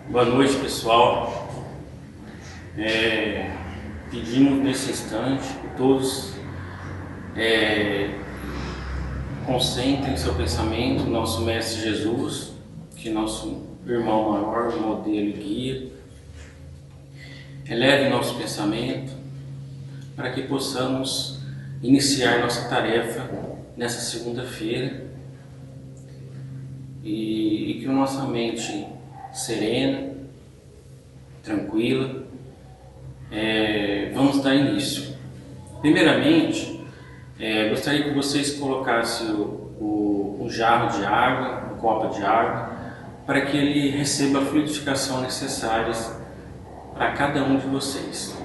Boa noite, pessoal. Pedimos nesse instante que todos concentrem seu pensamento no nosso Mestre Jesus, que é nosso irmão maior, modelo e guia. Eleve nosso pensamento para que possamos iniciar nossa tarefa nessa segunda-feira e que a nossa mente serena, tranquila, vamos dar início. Primeiramente, gostaria que vocês colocassem um jarro de água, um copo de água, para que ele receba a fluidificação necessária para cada um de vocês.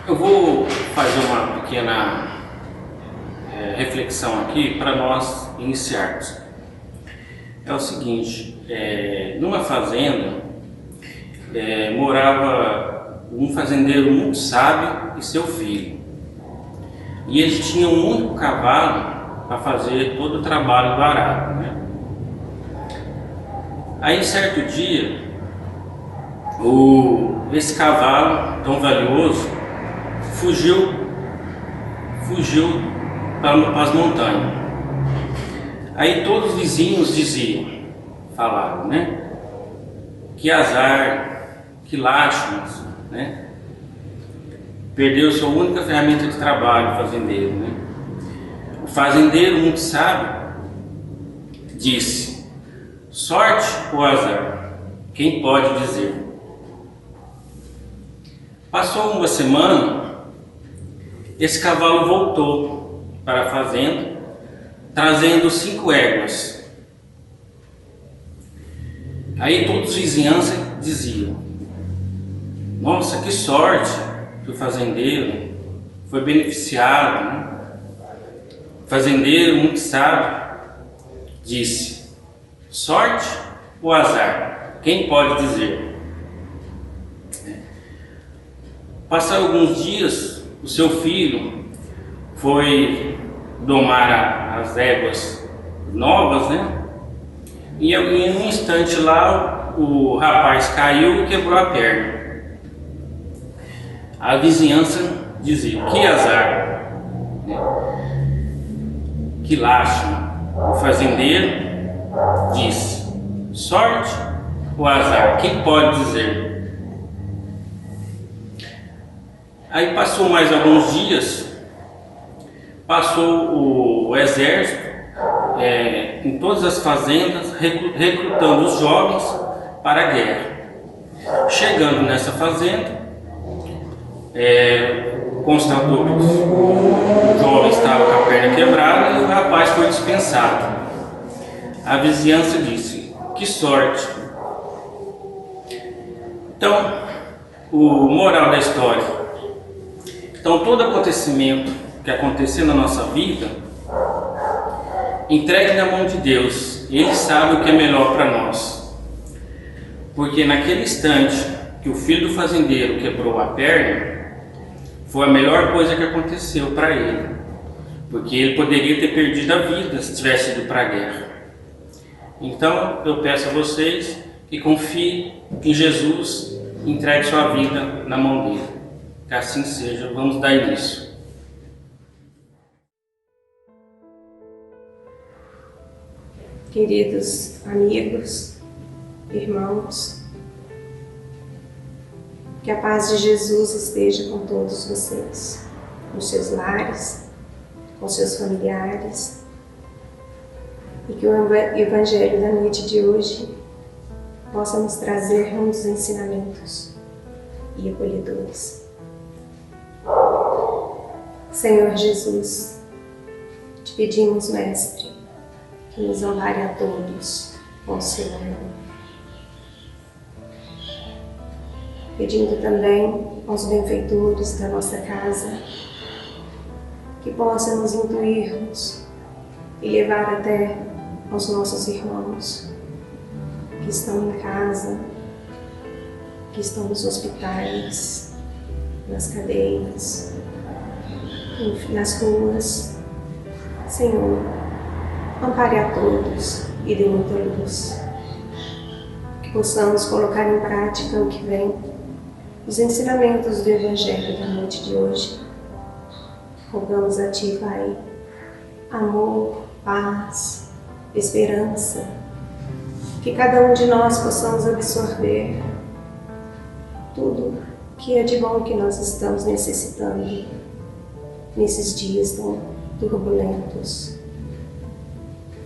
Eu vou fazer uma pequena reflexão aqui para nós iniciarmos. É o seguinte, numa fazenda morava um fazendeiro muito sábio e seu filho. E eles tinham um único cavalo para fazer todo o trabalho do arado, né? Aí, certo dia, esse cavalo tão valioso fugiu para as montanhas. Aí todos os vizinhos falaram, né? Que azar, que lástimas, né? Perdeu sua única ferramenta de trabalho, o fazendeiro, né? O fazendeiro, muito sábio, disse: sorte ou azar, quem pode dizer? Passou uma semana, esse cavalo voltou para a fazenda, trazendo 5 éguas. Aí todos os vizinhanças diziam: nossa, que sorte que o fazendeiro foi beneficiado, né? O fazendeiro, muito sábio, disse: sorte ou azar? Quem pode dizer? Passaram alguns dias, o seu filho foi domar as éguas novas, né? E em um instante lá, o rapaz caiu e quebrou a perna. A vizinhança dizia: que azar, né? Que lástima. O fazendeiro disse: sorte ou azar? Quem pode dizer? Aí passou mais alguns dias, passou o exército em todas as fazendas, recrutando os jovens para a guerra. Chegando nessa fazenda, constatou que o jovem estava com a perna quebrada e o rapaz foi dispensado. A vizinhança disse: que sorte! Então, o moral da história. Então, todo acontecimento que acontecer na nossa vida, entregue na mão de Deus. Ele sabe o que é melhor para nós. Porque naquele instante que o filho do fazendeiro quebrou a perna, foi a melhor coisa que aconteceu para ele. Porque ele poderia ter perdido a vida se tivesse ido para a guerra. Então, eu peço a vocês que confiem em Jesus, entregue sua vida na mão dele. Que assim seja. Vamos dar início. Queridos amigos, irmãos, que a paz de Jesus esteja com todos vocês, com seus lares, com seus familiares, e que o Evangelho da noite de hoje possa nos trazer muitos ensinamentos e acolhedores. Senhor Jesus, te pedimos, Mestre, que nos ampare a todos com o seu amor. Pedindo também aos benfeitores da nossa casa que possam nos intuirmos e levar até aos nossos irmãos que estão em casa, que estão nos hospitais, nas cadeias, nas ruas. Senhor, ampare a todos e dê muita luz. possamos colocar em prática o que vem, os ensinamentos do Evangelho da noite de hoje. Rogamos a Ti, Pai, amor, paz, esperança, que cada um de nós possamos absorver tudo que é de bom que nós estamos necessitando nesses dias tão turbulentos.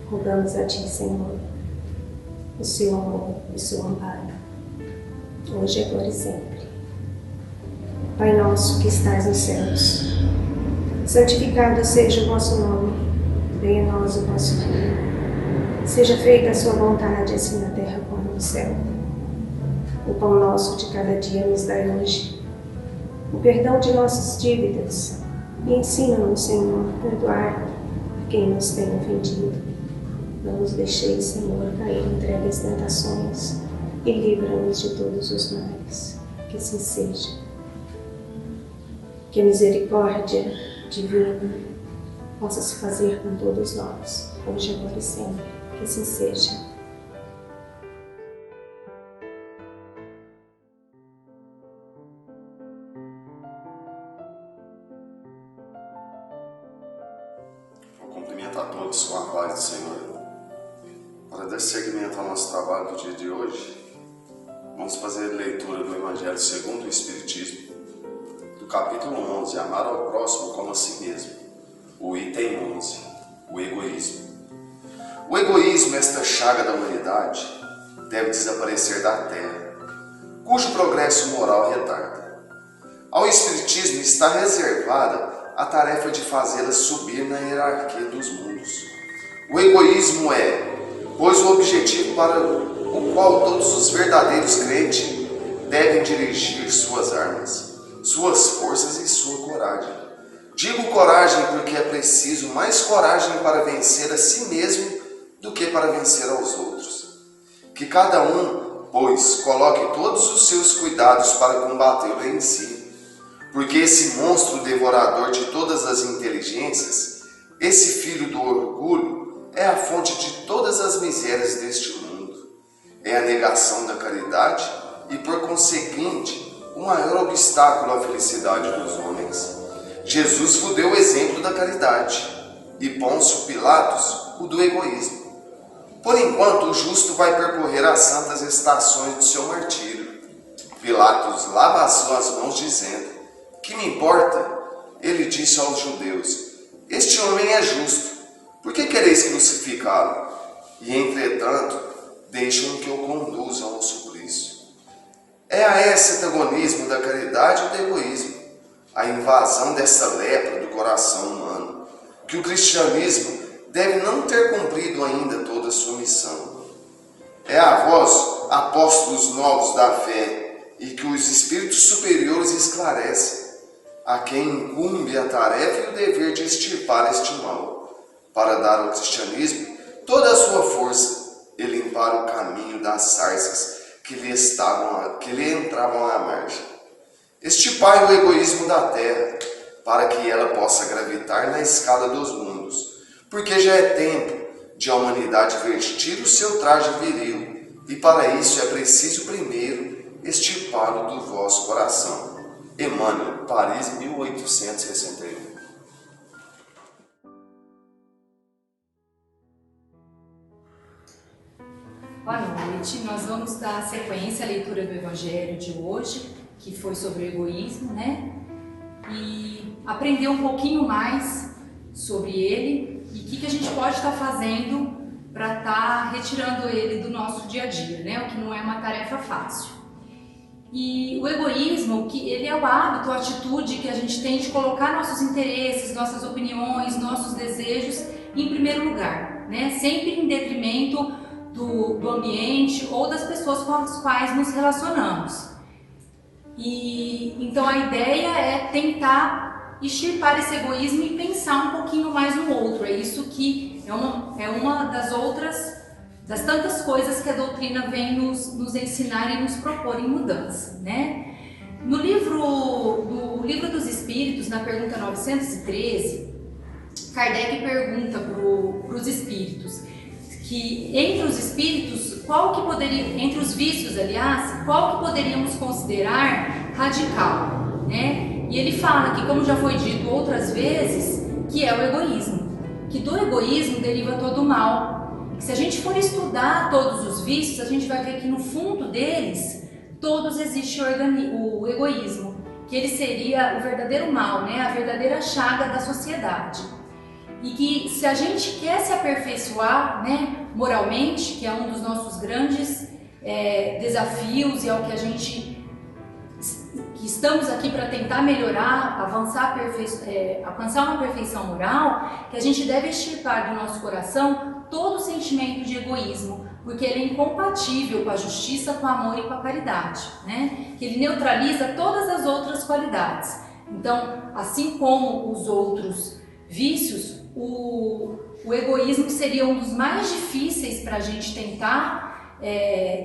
Rogamos a Ti, Senhor, o Seu amor e o Seu amparo, hoje, agora e sempre. Pai nosso que estás nos céus, santificado seja o vosso nome, venha a nós o vosso reino. Seja feita a sua vontade, assim na terra como no céu. O pão nosso de cada dia nos dai hoje. O perdão de nossas dívidas. E ensina-nos, Senhor, a perdoar a quem nos tem ofendido. Não nos deixeis, Senhor, cair entregue às tentações e livra-nos de todos os males. Que assim seja. Que a misericórdia divina possa se fazer com todos nós, hoje, agora e sempre. Que assim seja. Vou cumprimentar a todos com a paz do Senhor. Para dar seguimento ao nosso trabalho do dia de hoje, vamos fazer a leitura do Evangelho segundo o Espiritismo, do capítulo 11, Amar ao próximo como a si mesmo, o item 11, o egoísmo. O egoísmo, esta chaga da humanidade, deve desaparecer da terra, cujo progresso moral retarda. Ao Espiritismo está reservada a tarefa de fazê-la subir na hierarquia dos mundos. O egoísmo é, pois, o objetivo para o qual todos os verdadeiros crentes devem dirigir suas armas, suas forças e sua coragem. Digo coragem porque é preciso mais coragem para vencer a si mesmo do que para vencer aos outros. Que cada um, pois, coloque todos os seus cuidados para combatê-lo em si, porque esse monstro devorador de todas as inteligências, esse filho do orgulho, é a fonte de todas as misérias deste mundo. É a negação da caridade e, por conseguinte, o maior obstáculo à felicidade dos homens. Jesus vos deu o exemplo da caridade e Pôncio Pilatos o do egoísmo. Por enquanto, o justo vai percorrer as santas estações do seu martírio. Pilatos lava as suas mãos dizendo: que me importa? Ele disse aos judeus: este homem é justo, por que quereis crucificá-lo? E, entretanto, deixam que eu conduza ao suplício. É a esse antagonismo da caridade e do egoísmo, a invasão dessa lepra do coração humano, que o cristianismo deve não ter cumprido ainda toda a sua missão. É a vós, apóstolos novos da fé, e que os espíritos superiores esclarecem, a quem incumbe a tarefa e o dever de extirpar este mal, para dar ao cristianismo toda a sua força e limpar o caminho das sarças que lhe entravam à margem. Extirpai o egoísmo da terra, para que ela possa gravitar na escada dos mundos, porque já é tempo de a humanidade vestir o seu traje viril, e para isso é preciso primeiro extirpá-lo do vosso coração. Emmanuel, Paris, 1861. Boa noite, nós vamos dar sequência à leitura do Evangelho de hoje, que foi sobre o egoísmo, né? E aprender um pouquinho mais sobre ele e o que a gente pode estar fazendo para estar retirando ele do nosso dia a dia, né? O que não é uma tarefa fácil. E o egoísmo, ele é o hábito, a atitude que a gente tem de colocar nossos interesses, nossas opiniões, nossos desejos em primeiro lugar, né? Sempre em detrimento do ambiente ou das pessoas com as quais nos relacionamos. E então a ideia é tentar extirpar esse egoísmo e pensar um pouquinho mais no outro. É isso que é uma das tantas coisas que a doutrina vem nos ensinar e nos propor em mudança, né? No livro dos Espíritos, na pergunta 913, Kardec pergunta para os espíritos que entre os espíritos, entre os vícios, aliás, qual que poderíamos considerar radical, né? E ele fala que, como já foi dito outras vezes, que é o egoísmo, que do egoísmo deriva todo o mal. Que se a gente for estudar todos os vícios, a gente vai ver que no fundo deles, todos existe o egoísmo, que ele seria o verdadeiro mal, né? A verdadeira chaga da sociedade. E que se a gente quer se aperfeiçoar, né, moralmente, que é um dos nossos grandes desafios e é o que que estamos aqui para tentar melhorar, alcançar uma perfeição moral, que a gente deve extirpar do nosso coração todo o sentimento de egoísmo, porque ele é incompatível com a justiça, com o amor e com a caridade, né? Que ele neutraliza todas as outras qualidades. Então, assim como os outros vícios, o egoísmo seria um dos mais difíceis para a gente tentar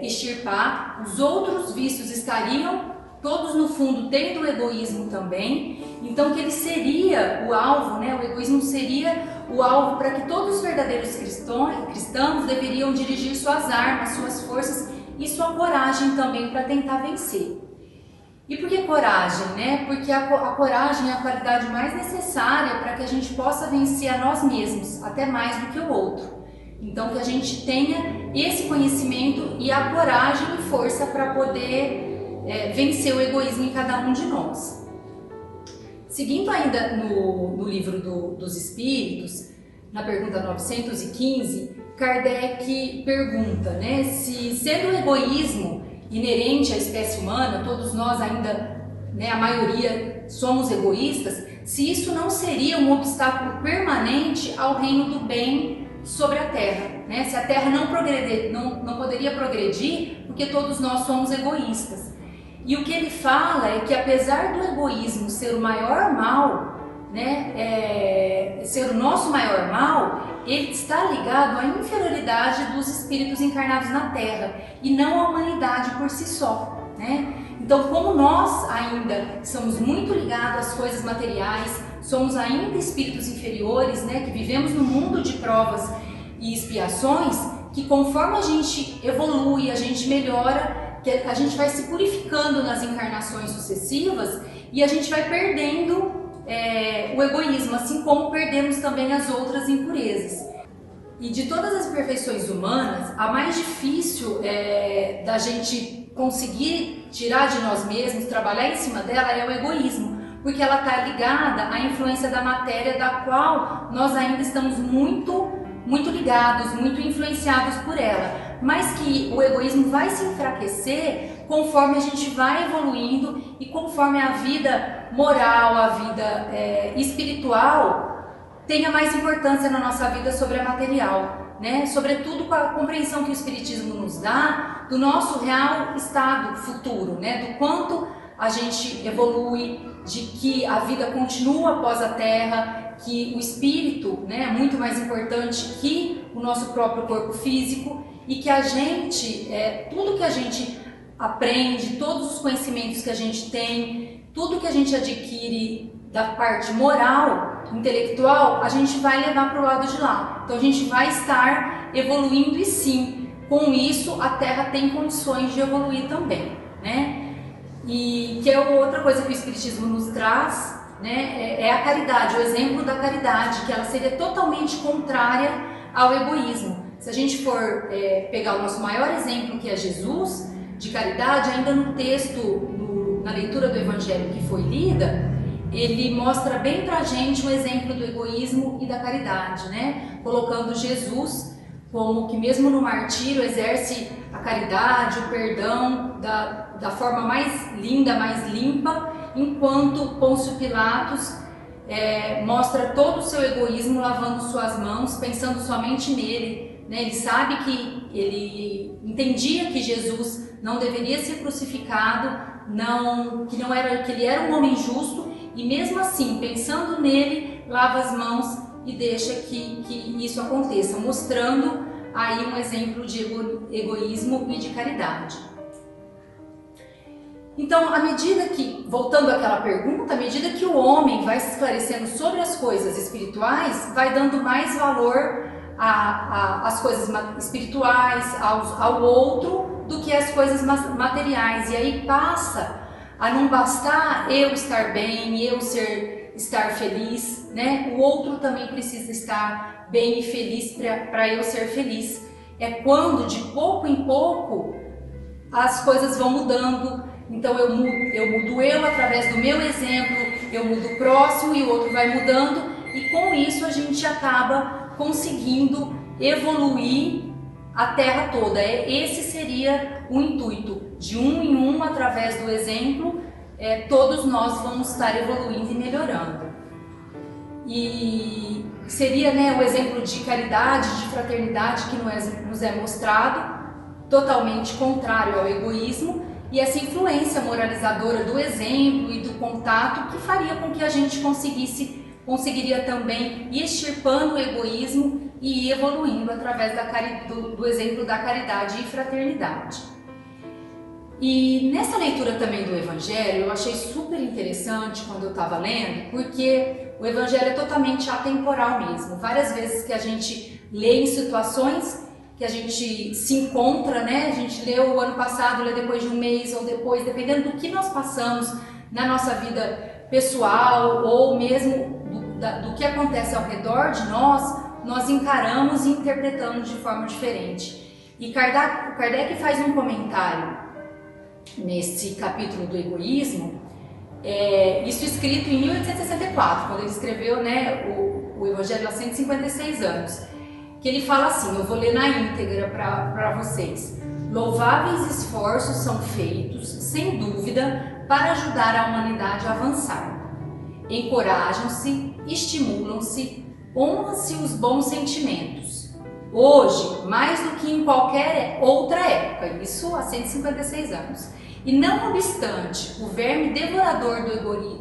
extirpar. Os outros vícios estariam todos no fundo tendo o egoísmo também, então que ele seria o alvo, né? O egoísmo seria o alvo para que todos os verdadeiros cristãos deveriam dirigir suas armas, suas forças e sua coragem também para tentar vencer. E por que coragem, né? Porque a coragem é a qualidade mais necessária para que a gente possa vencer a nós mesmos, até mais do que o outro. Então que a gente tenha esse conhecimento e a coragem e força para poder vencer o egoísmo em cada um de nós. Seguindo ainda no livro dos Espíritos, na pergunta 915, Kardec pergunta, né, se sendo o egoísmo inerente à espécie humana, todos nós ainda, né, a maioria somos egoístas, se isso não seria um obstáculo permanente ao reino do bem sobre a Terra, né? Se a Terra não poderia progredir porque todos nós somos egoístas. E o que ele fala é que apesar do egoísmo ser o maior mal, né, ser o nosso maior mal, ele está ligado à inferioridade dos espíritos encarnados na Terra e não à humanidade por si só, né? Então, como nós ainda somos muito ligados às coisas materiais, somos ainda espíritos inferiores, né, que vivemos no mundo de provas e expiações, que conforme a gente evolui, a gente melhora, que a gente vai se purificando nas encarnações sucessivas e a gente vai perdendo o egoísmo, assim como perdemos também as outras impurezas. E de todas as imperfeições humanas, a mais difícil da gente conseguir tirar de nós mesmos, trabalhar em cima dela, é o egoísmo, porque ela está ligada à influência da matéria, da qual nós ainda estamos muito ligados, muito influenciados por ela, mas que o egoísmo vai se enfraquecer conforme a gente vai evoluindo e conforme a vida moral, a vida espiritual tenha mais importância na nossa vida sobre a material, né? Sobretudo com a compreensão que o Espiritismo nos dá do nosso real estado futuro, né? Do quanto a gente evolui, de que a vida continua após a Terra, que o espírito, né, é muito mais importante que o nosso próprio corpo físico e que a gente, tudo que a gente aprende, todos os conhecimentos que a gente tem, tudo que a gente adquire da parte moral, intelectual, a gente vai levar para o lado de lá. Então a gente vai estar evoluindo e sim, com isso a Terra tem condições de evoluir também, né? E que é outra coisa que o Espiritismo nos traz, né, é a caridade, o exemplo da caridade, que ela seria totalmente contrária ao egoísmo. Se a gente for pegar o nosso maior exemplo, que é Jesus, de caridade, ainda no texto, na leitura do Evangelho que foi lida, ele mostra bem pra gente o exemplo do egoísmo e da caridade, né? Colocando Jesus como que mesmo no martírio exerce a caridade, o perdão da forma mais linda, mais limpa, enquanto Pôncio Pilatos mostra todo o seu egoísmo lavando suas mãos, pensando somente nele, né? Ele sabe que ele entendia que Jesus não deveria ser crucificado, que ele era um homem justo, e mesmo assim, pensando nele, lava as mãos e deixa que isso aconteça, mostrando aí um exemplo de egoísmo e de caridade. Então, à medida que, voltando àquela pergunta, à medida que o homem vai se esclarecendo sobre as coisas espirituais, vai dando mais valor as coisas espirituais, ao outro, do que as coisas materiais. E aí passa a não bastar eu estar bem, eu estar feliz, né? O outro também precisa estar bem e feliz para eu ser feliz. É quando de pouco em pouco as coisas vão mudando. Então eu mudo eu através do meu exemplo, eu mudo o próximo e o outro vai mudando, e com isso a gente acaba conseguindo evoluir a Terra toda. Esse seria o intuito, de um em um, através do exemplo, todos nós vamos estar evoluindo e melhorando. E seria, né, o exemplo de caridade, de fraternidade que nos é mostrado, totalmente contrário ao egoísmo, e essa influência moralizadora do exemplo e do contato que faria com que a gente conseguiria também ir extirpando o egoísmo e ir evoluindo através do exemplo da caridade e fraternidade. E nessa leitura também do Evangelho, eu achei super interessante quando eu estava lendo, porque o Evangelho é totalmente atemporal mesmo. Várias vezes que a gente lê em situações que a gente se encontra, né? A gente leu o ano passado, lê depois de um mês ou depois, dependendo do que nós passamos na nossa vida pessoal ou mesmo do que acontece ao redor de nós encaramos e interpretamos de forma diferente. E Kardec faz um comentário nesse capítulo do egoísmo, isso escrito em 1864, quando ele escreveu, né, o Evangelho há 156 anos, que ele fala assim, eu vou ler na íntegra para vocês. Louváveis esforços são feitos, sem dúvida, para ajudar a humanidade a avançar. Encorajam-se, estimulam-se, honram-se os bons sentimentos. Hoje, mais do que em qualquer outra época, isso há 156 anos. E não obstante, o verme devorador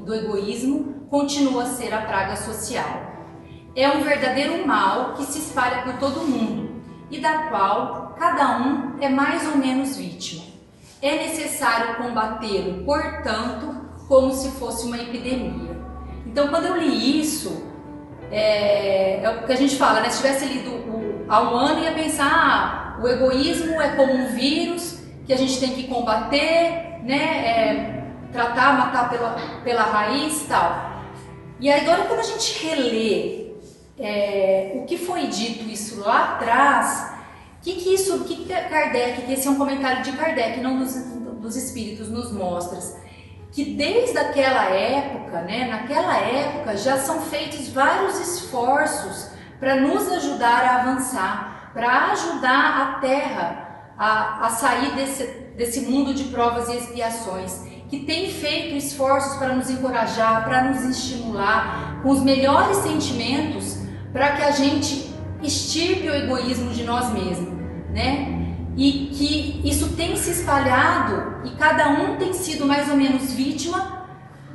do egoísmo continua a ser a praga social. É um verdadeiro mal que se espalha por todo o mundo e da qual cada um é mais ou menos vítima. É necessário combatê-lo, portanto, como se fosse uma epidemia. Então, quando eu li isso, é o que a gente fala, né? Se tivesse lido há um ano, ia pensar, o egoísmo é como um vírus que a gente tem que combater, né? Tratar, matar pela raiz e tal. E agora, quando a gente relê o que foi dito isso lá atrás, que Kardec, que esse é um comentário de Kardec, não dos espíritos, nos mostra que desde aquela época, né, naquela época já são feitos vários esforços para nos ajudar a avançar, para ajudar a Terra a sair desse mundo de provas e expiações, que tem feito esforços para nos encorajar, para nos estimular com os melhores sentimentos, para que a gente extirpe o egoísmo de nós mesmos, né? E que isso tem se espalhado e cada um tem sido mais ou menos vítima,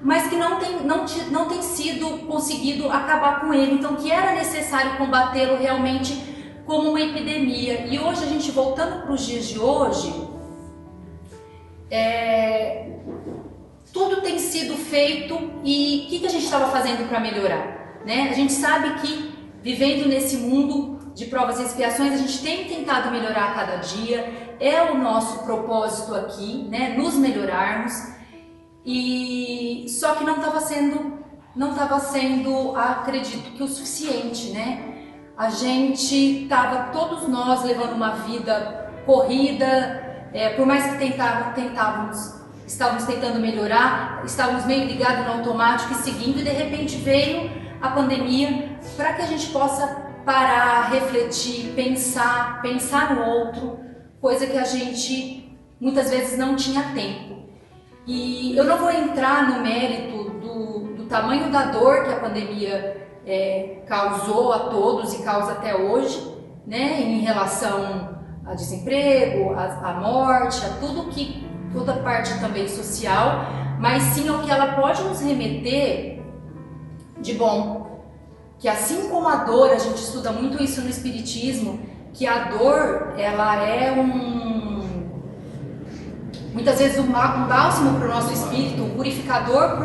mas que não tem sido conseguido acabar com ele. Então, que era necessário combatê-lo realmente como uma epidemia. E hoje, a gente voltando para os dias de hoje, tudo tem sido feito e o que a gente estava fazendo para melhorar, né? A gente sabe que vivendo nesse mundo de provas e expiações, a gente tem tentado melhorar a cada dia, é o nosso propósito aqui, né, nos melhorarmos, e só que não estava sendo, acredito que o suficiente, né? A gente estava, todos nós, levando uma vida corrida, por mais que estávamos tentando melhorar, estávamos meio ligados no automático e seguindo, e de repente veio a pandemia para que a gente possa parar, refletir, pensar no outro, coisa que a gente muitas vezes não tinha tempo. E eu não vou entrar no mérito do tamanho da dor que a pandemia causou a todos e causa até hoje, né, em relação a desemprego, a morte, a toda a parte também social, mas sim ao que ela pode nos remeter de bom. Que assim como a dor, a gente estuda muito isso no Espiritismo, que a dor, ela é muitas vezes um bálsamo para o nosso espírito, um purificador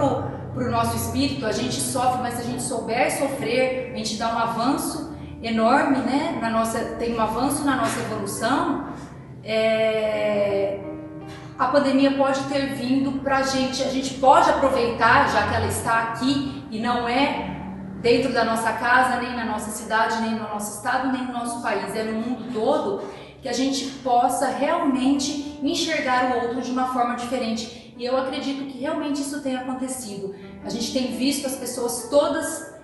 para o nosso espírito. A gente sofre, mas se a gente souber sofrer, a gente dá um avanço enorme, né? Tem um avanço na nossa evolução, a pandemia pode ter vindo para a gente pode aproveitar, já que ela está aqui e não é dentro da nossa casa, nem na nossa cidade, nem no nosso estado, nem no nosso país, é no mundo todo, que a gente possa realmente enxergar o outro de uma forma diferente. E eu acredito que realmente isso tem acontecido. A gente tem visto as pessoas todas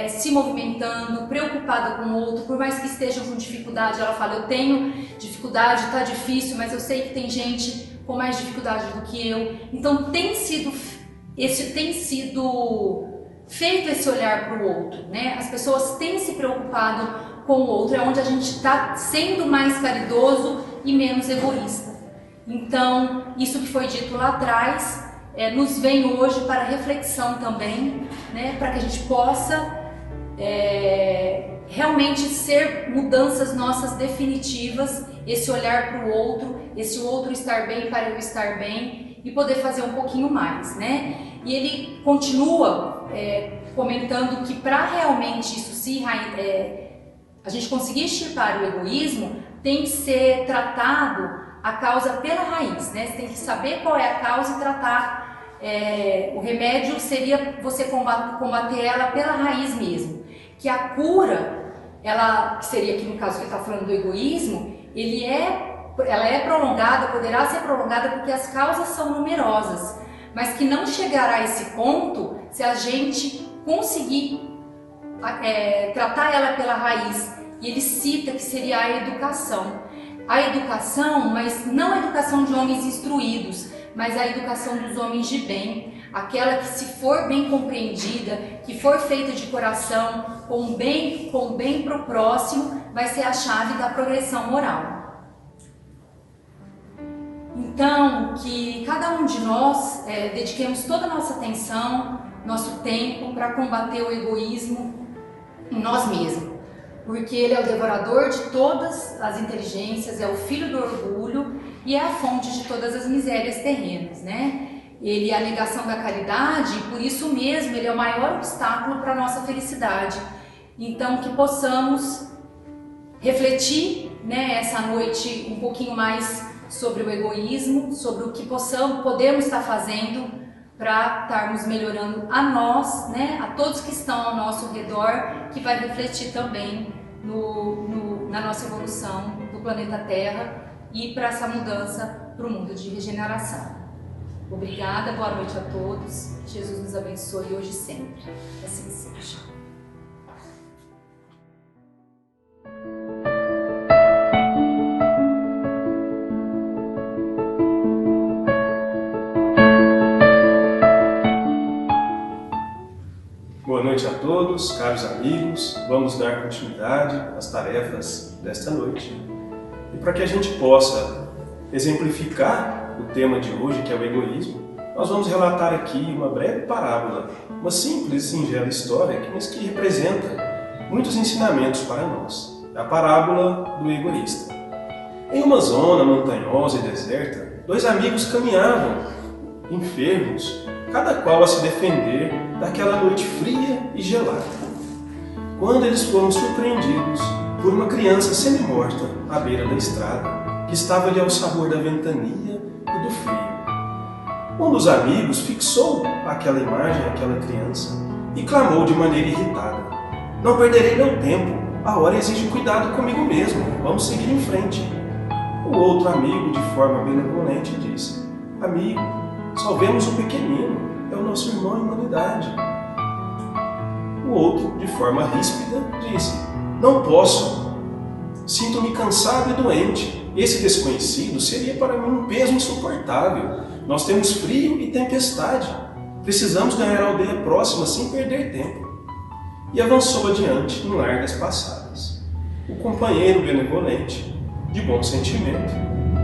se movimentando, preocupada com o outro, por mais que estejam com dificuldade. Ela fala, eu tenho dificuldade, tá difícil, mas eu sei que tem gente com mais dificuldade do que eu. Então tem sido feito esse olhar para o outro, né? As pessoas têm se preocupado com o outro, é onde a gente está sendo mais caridoso e menos egoísta. Então, isso que foi dito lá atrás, nos vem hoje para reflexão também, né? Para que a gente possa realmente ser mudanças nossas definitivas, esse olhar para o outro, esse outro estar bem para eu estar bem e poder fazer um pouquinho mais, né? E ele continua comentando que para realmente isso a gente conseguir extirpar o egoísmo, tem que ser tratado a causa pela raiz, né? Você tem que saber qual é a causa e tratar. O remédio seria você combater ela pela raiz mesmo. Que a cura, que seria aqui no caso que ele está falando do egoísmo, ela é prolongada, poderá ser prolongada porque as causas são numerosas, mas que não chegará a esse ponto se a gente conseguir tratar ela pela raiz. E ele cita que seria a educação. A educação, mas não a educação de homens instruídos, mas a educação dos homens de bem, aquela que, se for bem compreendida, que for feita de coração, com bem para o próximo, vai ser a chave da progressão moral. Então, que cada um de nós dediquemos toda a nossa atenção, nosso tempo para combater o egoísmo em nós mesmos, porque ele é o devorador de todas as inteligências, é o filho do orgulho e é a fonte de todas as misérias terrenas, né? Ele é a negação da caridade e por isso mesmo ele é o maior obstáculo para a nossa felicidade. Então que possamos refletir, né, essa noite um pouquinho mais sobre o egoísmo, sobre o que podemos estar fazendo para estarmos melhorando a nós, né, a todos que estão ao nosso redor, que vai refletir também na nossa evolução do planeta Terra e para essa mudança para o mundo de regeneração. Obrigada, boa noite a todos, Jesus nos abençoe hoje e sempre, assim seja. Boa noite a todos, caros amigos. Vamos dar continuidade às tarefas desta noite. E para que a gente possa exemplificar o tema de hoje, que é o egoísmo, nós vamos relatar aqui uma breve parábola, uma simples e singela história, mas que representa muitos ensinamentos para nós. É a parábola do egoísta. Em uma zona montanhosa e deserta, dois amigos caminhavam, enfermos, cada qual a se defender daquela noite fria e gelada, quando eles foram surpreendidos por uma criança semi-morta à beira da estrada, que estava ali ao sabor da ventania e do frio. Um dos amigos fixou aquela imagem, aquela criança, e clamou de maneira irritada: "Não perderei meu tempo, a hora exige cuidado comigo mesmo, vamos seguir em frente." O outro amigo, de forma benevolente, disse: "Amigo, salvemos o pequenino, é o nosso irmão em humanidade." O outro, de forma ríspida, disse: "Não posso. Sinto-me cansado e doente. Esse desconhecido seria para mim um peso insuportável. Nós temos frio e tempestade. Precisamos ganhar a aldeia próxima sem perder tempo." E avançou adiante em largas passadas. O companheiro benevolente, de bom sentimento,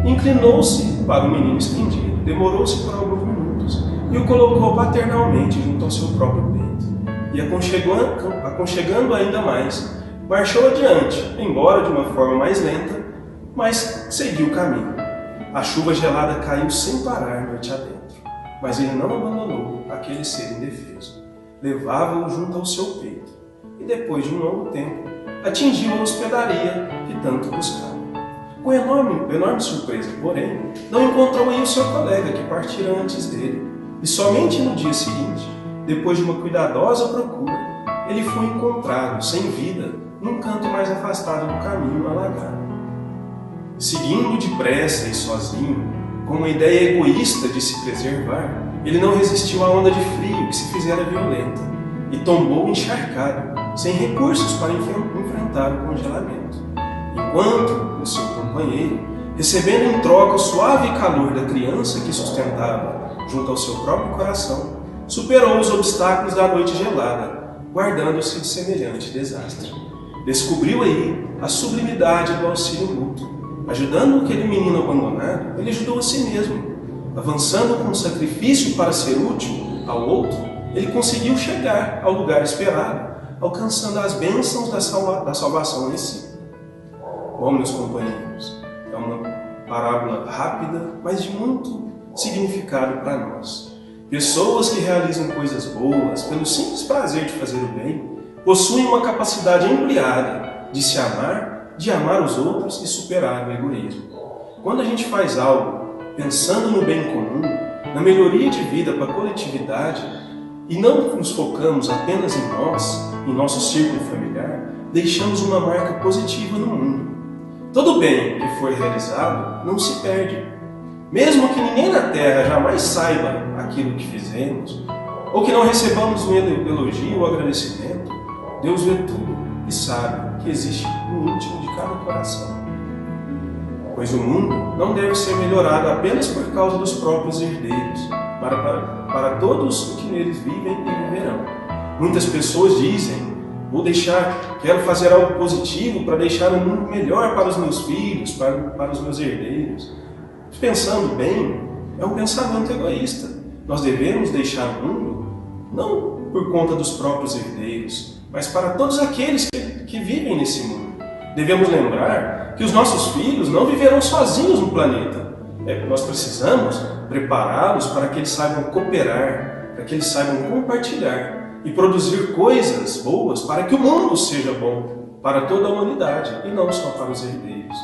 inclinou-se para o menino estendido, demorou-se por alguns minutos e o colocou paternalmente junto ao seu próprio peito. E aconchegando ainda mais, marchou adiante, embora de uma forma mais lenta, mas seguiu o caminho. A chuva gelada caiu sem parar noite adentro, mas ele não abandonou aquele ser indefeso. Levava-o junto ao seu peito, e depois de um longo tempo, atingiu a hospedaria que tanto buscava. Com enorme surpresa, porém, não encontrou aí o seu colega que partira antes dele, e somente no dia seguinte, depois de uma cuidadosa procura, ele foi encontrado, sem vida, num canto mais afastado do caminho alagado. Seguindo depressa e sozinho, com uma ideia egoísta de se preservar, ele não resistiu à onda de frio que se fizera violenta e tombou encharcado, sem recursos para enfrentar o congelamento. Enquanto o seu companheiro, recebendo em troca o suave calor da criança que sustentava junto ao seu próprio coração, superou os obstáculos da noite gelada, guardando-se de semelhante desastre. Descobriu aí a sublimidade do auxílio mútuo. Ajudando aquele menino abandonado, ele ajudou a si mesmo. Avançando com sacrifício para ser útil ao outro, ele conseguiu chegar ao lugar esperado, alcançando as bênçãos da salvação em si. Bom, meus companheiros, é uma parábola rápida, mas de muito significado para nós. Pessoas que realizam coisas boas pelo simples prazer de fazer o bem, possuem uma capacidade ampliada de se amar, de amar os outros e superar o egoísmo. Quando a gente faz algo pensando no bem comum, na melhoria de vida para a coletividade, e não nos focamos apenas em nós, em nosso círculo familiar, deixamos uma marca positiva no mundo. Todo bem que foi realizado não se perde. Mesmo que ninguém na Terra jamais saiba aquilo que fizemos, ou que não recebamos um elogio ou agradecimento, Deus vê tudo e sabe que existe no íntimo de cada coração. Pois o mundo não deve ser melhorado apenas por causa dos próprios herdeiros, para todos que neles vivem e viverão. Muitas pessoas dizem: quero fazer algo positivo para deixar o mundo melhor para os meus filhos, para os meus herdeiros. Pensando bem, é um pensamento egoísta. Nós devemos deixar o mundo não por conta dos próprios herdeiros, mas para todos aqueles que vivem nesse mundo. Devemos lembrar que os nossos filhos não viverão sozinhos no planeta. Nós precisamos prepará-los para que eles saibam cooperar, para que eles saibam compartilhar e produzir coisas boas para que o mundo seja bom para toda a humanidade e não só para os herdeiros.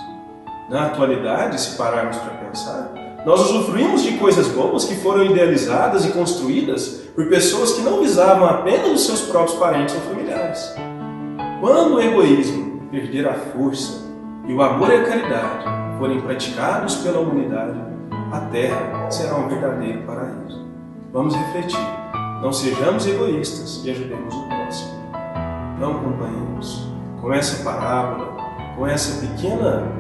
Na atualidade, se pararmos para pensar, nós usufruímos de coisas boas que foram idealizadas e construídas por pessoas que não visavam apenas os seus próprios parentes ou familiares. Quando o egoísmo perder a força e o amor e a caridade forem praticados pela humanidade, a Terra será um verdadeiro paraíso. Vamos refletir, não sejamos egoístas e ajudemos o próximo. Então, companheiros, com essa parábola, com essa pequena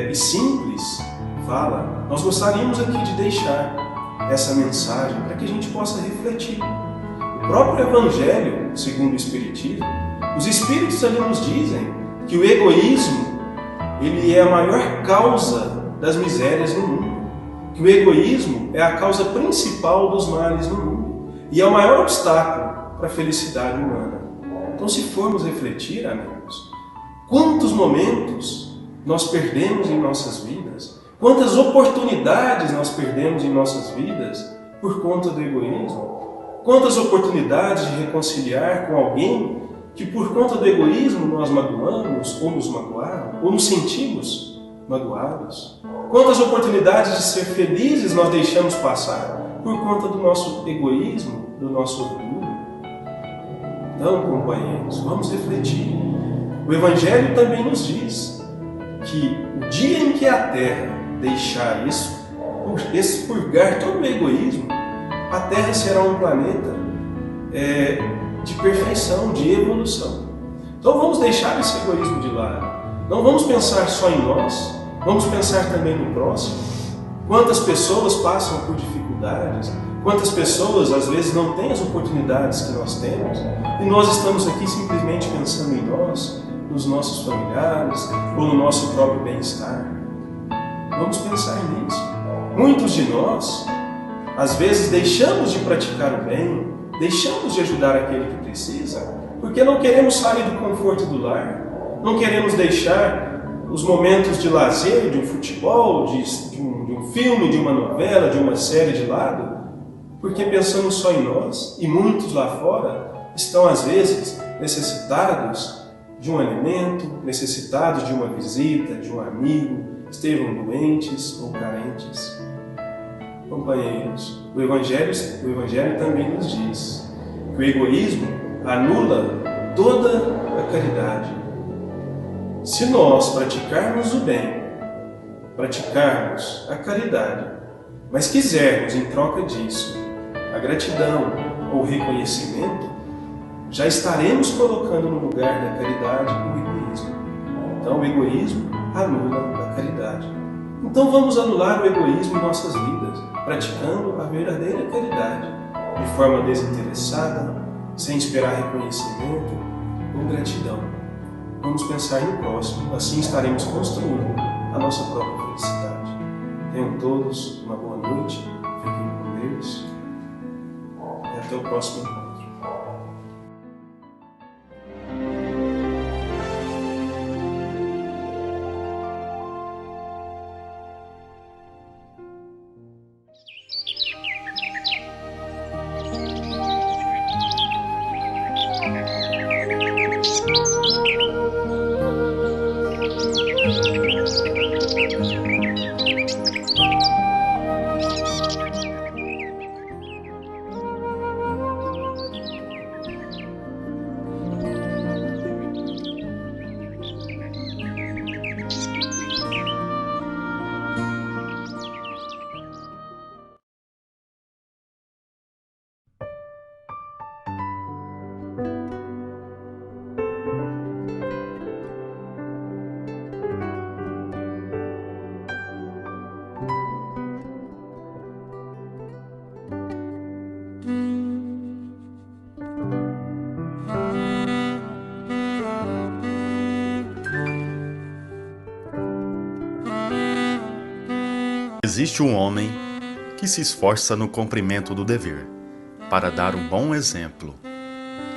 e simples fala, nós gostaríamos aqui de deixar essa mensagem para que a gente possa refletir. O próprio Evangelho, segundo o Espiritismo, os Espíritos ali nos dizem que o egoísmo ele é a maior causa das misérias no mundo, que o egoísmo é a causa principal dos males no mundo e é o maior obstáculo para a felicidade humana. Então, se formos refletir, amigos, quantos momentos nós perdemos em nossas vidas, quantas oportunidades nós perdemos em nossas vidas por conta do egoísmo, quantas oportunidades de reconciliar com alguém que por conta do egoísmo nós magoamos ou nos magoaram, ou nos sentimos magoados. Quantas oportunidades de ser felizes nós deixamos passar por conta do nosso egoísmo, do nosso orgulho. Então, companheiros, vamos refletir. O Evangelho também nos diz que o dia em que a Terra deixar expurgar todo o egoísmo, a Terra será um planeta de perfeição, de evolução. Então vamos deixar esse egoísmo de lado. Não vamos pensar só em nós, vamos pensar também no próximo. Quantas pessoas passam por dificuldades, quantas pessoas às vezes não têm as oportunidades que nós temos, e nós estamos aqui simplesmente pensando em nós, nos nossos familiares, ou no nosso próprio bem-estar. Vamos pensar nisso. Muitos de nós, às vezes, deixamos de praticar o bem, deixamos de ajudar aquele que precisa, porque não queremos sair do conforto do lar, não queremos deixar os momentos de lazer, de um futebol, de um filme, de uma novela, de uma série de lado, porque pensamos só em nós, e muitos lá fora estão às vezes necessitados de um alimento, necessitados de uma visita, de um amigo, estejam doentes ou carentes. Companheiros, o Evangelho também nos diz que o egoísmo anula toda a caridade. Se nós praticarmos o bem, praticarmos a caridade, mas quisermos em troca disso a gratidão ou o reconhecimento, já estaremos colocando no lugar da caridade o egoísmo. Então o egoísmo anula a caridade. Então vamos anular o egoísmo em nossas vidas, praticando a verdadeira caridade, de forma desinteressada, sem esperar reconhecimento ou gratidão. Vamos pensar no próximo, assim estaremos construindo a nossa própria felicidade. Tenham todos uma boa noite, fiquem com Deus e até o próximo encontro. Existe um homem que se esforça no cumprimento do dever, para dar um bom exemplo,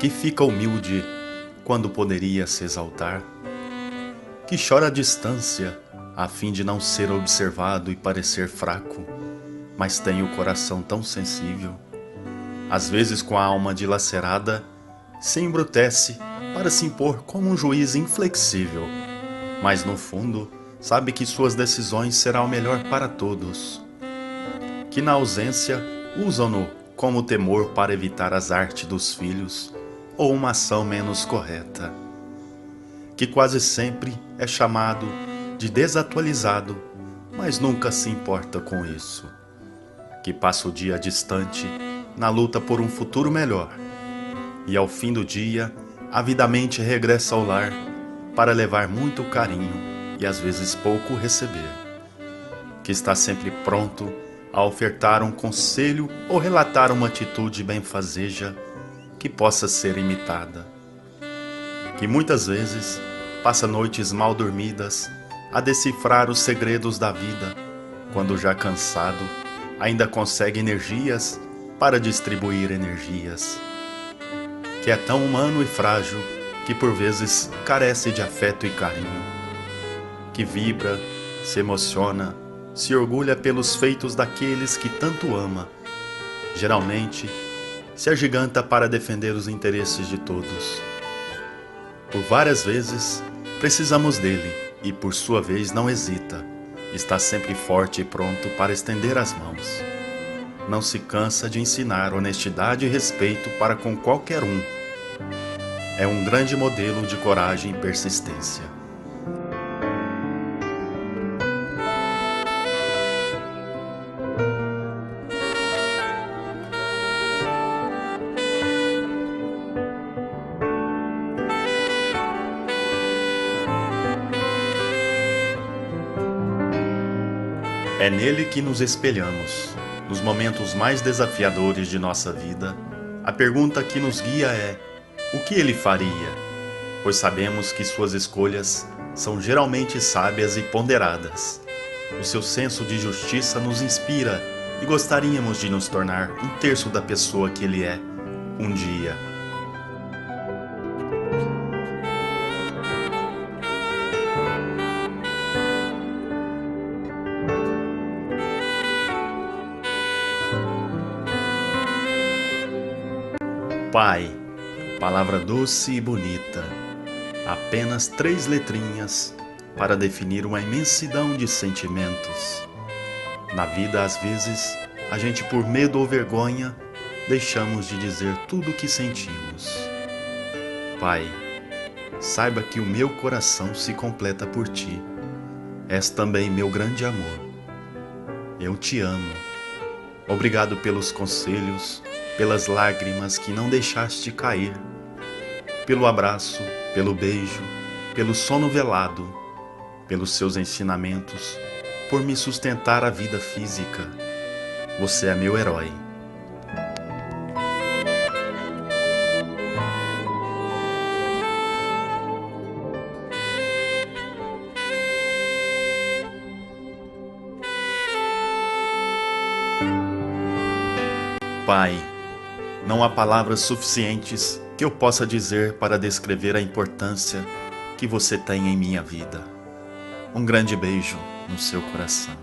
que fica humilde quando poderia se exaltar, que chora à distância a fim de não ser observado e parecer fraco, mas tem o coração tão sensível. Às vezes, com a alma dilacerada, se embrutece para se impor como um juiz inflexível, mas no fundo sabe que suas decisões serão o melhor para todos, que na ausência usam-no como temor para evitar as artes dos filhos ou uma ação menos correta, que quase sempre é chamado de desatualizado, mas nunca se importa com isso, que passa o dia distante na luta por um futuro melhor e ao fim do dia avidamente regressa ao lar para levar muito carinho e às vezes pouco receber, que está sempre pronto a ofertar um conselho ou relatar uma atitude benfazeja que possa ser imitada, que muitas vezes passa noites mal dormidas a decifrar os segredos da vida, quando já cansado ainda consegue energias para distribuir energias, que é tão humano e frágil que por vezes carece de afeto e carinho, que vibra, se emociona, se orgulha pelos feitos daqueles que tanto ama, geralmente se agiganta para defender os interesses de todos. Por várias vezes precisamos dele e por sua vez não hesita, está sempre forte e pronto para estender as mãos. Não se cansa de ensinar honestidade e respeito para com qualquer um. É um grande modelo de coragem e persistência. É nele que nos espelhamos. Nos momentos mais desafiadores de nossa vida, a pergunta que nos guia é: o que ele faria? Pois sabemos que suas escolhas são geralmente sábias e ponderadas. O seu senso de justiça nos inspira e gostaríamos de nos tornar um terço da pessoa que ele é, um dia. Pai, palavra doce e bonita, Apenas 3 letrinhas para definir uma imensidão de sentimentos. Na vida, às vezes, a gente, por medo ou vergonha, deixamos de dizer tudo o que sentimos. Pai, saiba que o meu coração se completa por ti. És também meu grande amor. Eu te amo. Obrigado pelos conselhos, pelas lágrimas que não deixaste cair, pelo abraço, pelo beijo, pelo sono velado, pelos seus ensinamentos, por me sustentar a vida física. Você é meu herói. Pai, não há palavras suficientes que eu possa dizer para descrever a importância que você tem em minha vida. Um grande beijo no seu coração.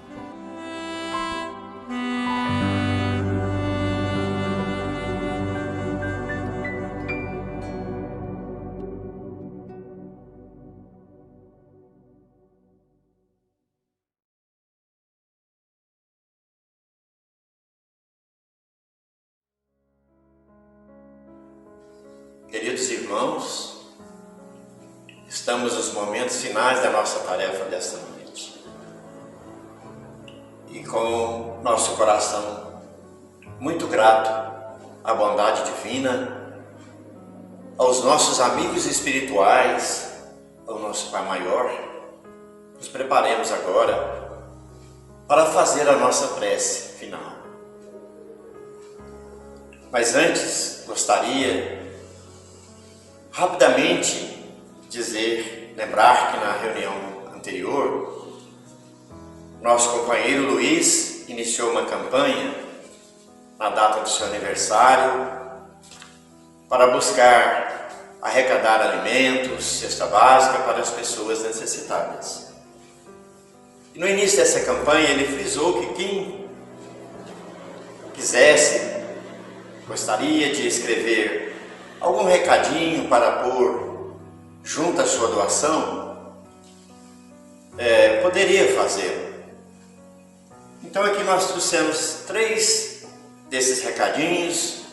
Queridos irmãos, estamos nos momentos finais da nossa tarefa desta noite. E com nosso coração muito grato à bondade divina, aos nossos amigos espirituais, ao nosso Pai Maior, nos preparemos agora para fazer a nossa prece final. Mas antes, gostaria rapidamente lembrar que na reunião anterior, nosso companheiro Luiz iniciou uma campanha na data do seu aniversário para buscar arrecadar alimentos, cesta básica para as pessoas necessitadas. E no início dessa campanha ele frisou que quem gostaria de escrever algum recadinho para pôr junto à sua doação, poderia fazê-lo. Então aqui nós trouxemos 3 desses recadinhos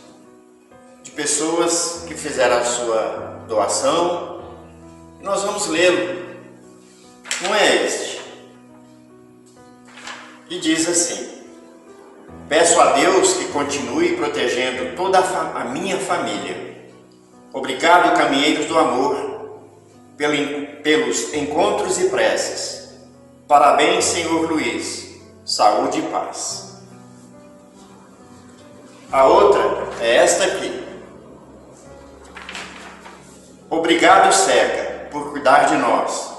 de pessoas que fizeram a sua doação e nós vamos lê-lo. Não é este. E diz assim: peço a Deus que continue protegendo toda a minha família. Obrigado, caminheiros do amor, pelos encontros e preces. Parabéns, Senhor Luiz. Saúde e paz. A outra é esta aqui. Obrigado, Seca, por cuidar de nós.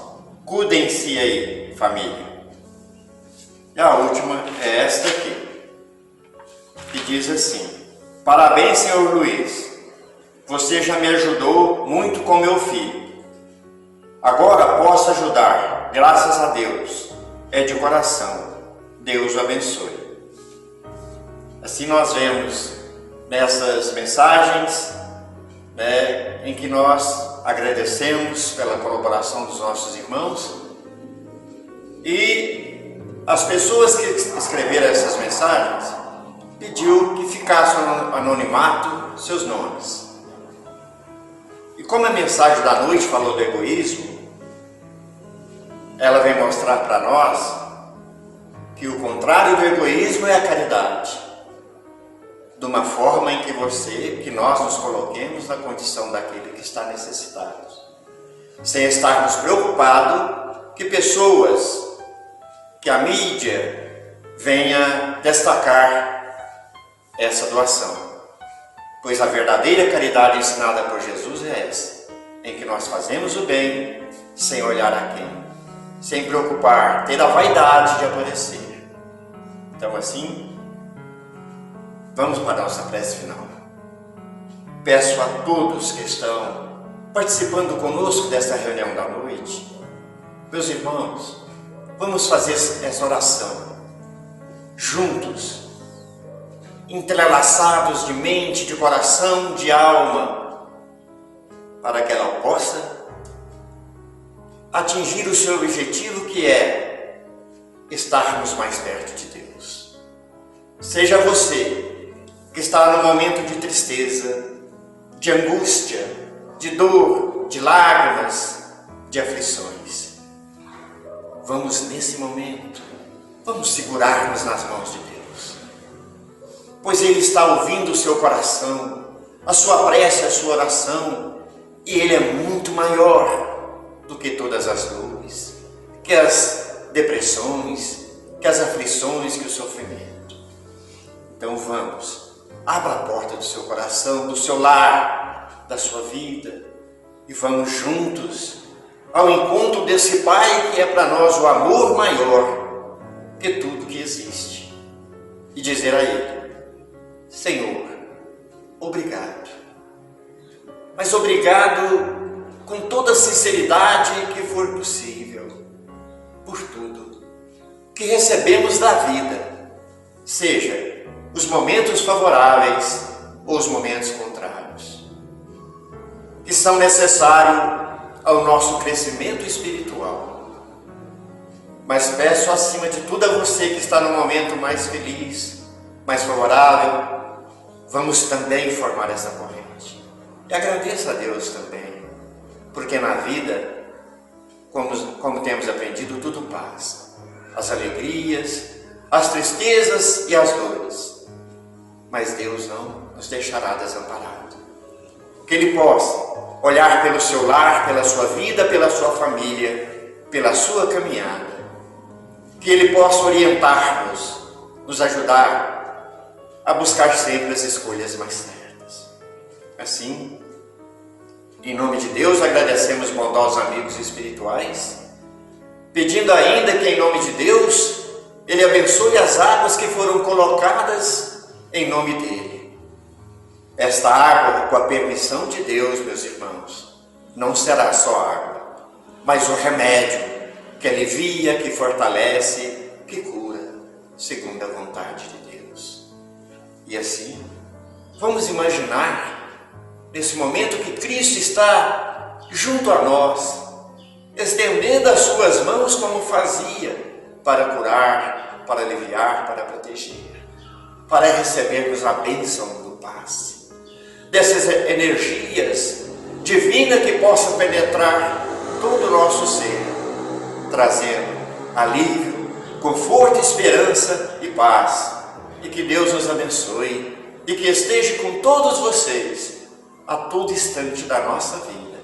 Cuidem-se aí, família. E a última é esta aqui, que diz assim: parabéns, Senhor Luiz. Você já me ajudou muito com meu filho. Agora posso ajudar, graças a Deus. É de coração. Deus o abençoe. Assim nós vemos nessas mensagens, em que nós agradecemos pela colaboração dos nossos irmãos e as pessoas que escreveram essas mensagens pediu que ficasse no anonimato seus nomes. E como a mensagem da noite falou do egoísmo, ela vem mostrar para nós que o contrário do egoísmo é a caridade. De uma forma em que nós nos coloquemos na condição daquele que está necessitado. Sem estarmos preocupados que pessoas, que a mídia venha destacar essa doação. Pois a verdadeira caridade ensinada por Jesus é essa, em que nós fazemos o bem sem olhar a quem, sem preocupar, ter a vaidade de aparecer. Então assim, vamos para a nossa prece final. Peço a todos que estão participando conosco desta reunião da noite, meus irmãos, vamos fazer essa oração juntos, entrelaçados de mente, de coração, de alma, para que ela possa atingir o seu objetivo, que é estarmos mais perto de Deus. Seja você que está no momento de tristeza, de angústia, de dor, de lágrimas, de aflições. Vamos nesse momento, vamos segurar-nos nas mãos de Deus, pois Ele está ouvindo o seu coração, a sua prece, a sua oração, e Ele é muito maior do que todas as dores, que as depressões, que as aflições, que o sofrimento. Então vamos, abra a porta do seu coração, do seu lar, da sua vida, e vamos juntos ao encontro desse Pai que é para nós o amor maior que tudo que existe, e dizer a Ele: Senhor, obrigado, mas obrigado com toda a sinceridade que for possível, por tudo que recebemos da vida, seja os momentos favoráveis ou os momentos contrários, que são necessários ao nosso crescimento espiritual. Mas peço acima de tudo a você que está no momento mais feliz, mais favorável, vamos também formar essa corrente. E agradeça a Deus também, porque na vida, como temos aprendido, tudo passa. As alegrias, as tristezas e as dores. Mas Deus não nos deixará desamparados. Que Ele possa olhar pelo seu lar, pela sua vida, pela sua família, pela sua caminhada. Que Ele possa orientar-nos, nos ajudar a buscar sempre as escolhas mais certas. Assim, em nome de Deus, agradecemos bondosos amigos espirituais, pedindo ainda que em nome de Deus, Ele abençoe as águas que foram colocadas em nome dEle. Esta água, com a permissão de Deus, meus irmãos, não será só água, mas o remédio que alivia, que fortalece, que cura, segundo a vontade de Deus. E assim, vamos imaginar, nesse momento, que Cristo está junto a nós, estendendo as suas mãos como fazia, para curar, para aliviar, para proteger, para recebermos a bênção do passe, dessas energias divinas que possam penetrar todo o nosso ser, trazendo alívio, conforto, esperança e paz. E que Deus nos abençoe e que esteja com todos vocês a todo instante da nossa vida.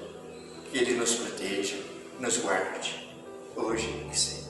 Que Ele nos proteja, nos guarde, hoje e sempre.